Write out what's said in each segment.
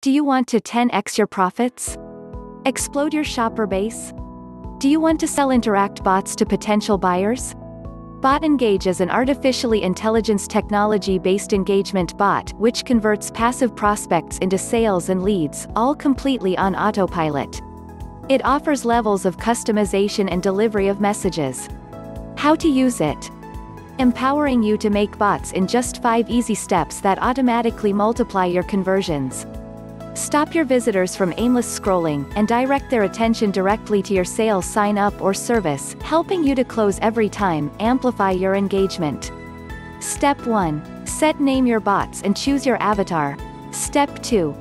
Do you want to 10x your profits? Explode your shopper base? Do you want to sell interact bots to potential buyers? Botengage is an artificially intelligence technology-based engagement bot which converts passive prospects into sales and leads, all completely on autopilot. It offers levels of customization and delivery of messages. How to use it? Empowering you to make bots in just 5 easy steps that automatically multiply your conversions. Stop your visitors from aimless scrolling and direct their attention directly to your sales sign-up or service, helping you to close every time. Amplify your engagement. Step 1. Name your bots and choose your avatar. Step 2.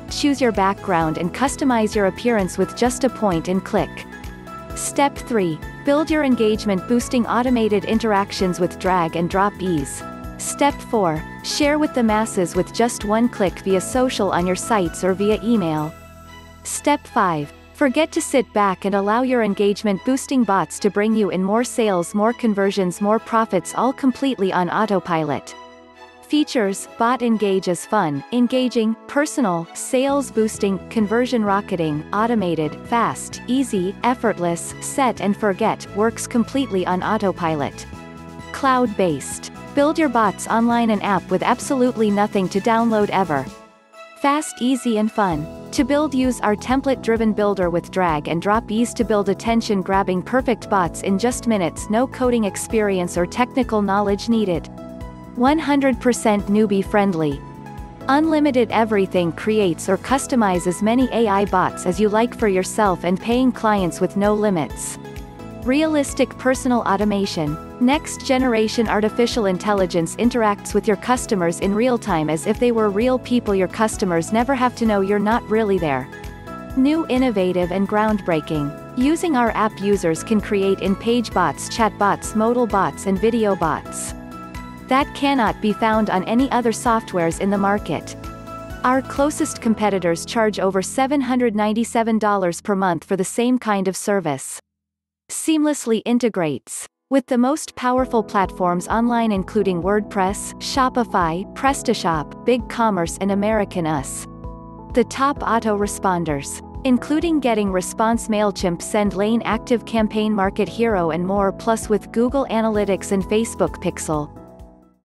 Choose your background and customize your appearance with just a point and click. Step 3. Build your engagement-boosting automated interactions with drag and drop ease. Step 4. Share with the masses with just one click via social on your sites or via email. Step 5. Forget to sit back and allow your engagement-boosting bots to bring you in more sales, more conversions, more profits, all completely on autopilot. Features: Botengage is fun, engaging, personal, sales-boosting, conversion rocketing, automated, fast, easy, effortless, set and forget, works completely on autopilot. Cloud-based. Build your bots online, an app with absolutely nothing to download ever. Fast, easy and fun. To build, use our template-driven builder with drag and drop ease to build attention-grabbing perfect bots in just minutes. No coding experience or technical knowledge needed. 100% newbie-friendly. Unlimited everything, creates or customize as many AI bots as you like for yourself and paying clients with no limits. Realistic personal automation. Next-generation artificial intelligence interacts with your customers in real time as if they were real people. Your customers never have to know you're not really there. New, innovative and groundbreaking. Using our app, users can create in-page bots, chat bots, modal bots and video bots that cannot be found on any other softwares in the market. Our closest competitors charge over $797 per month for the same kind of service. Seamlessly integrates with the most powerful platforms online, including WordPress, Shopify, PrestaShop, BigCommerce and American Us. The top autoresponders, including Getting Response, MailChimp, SendLane, ActiveCampaign, Market Hero and more, plus with Google Analytics and Facebook Pixel.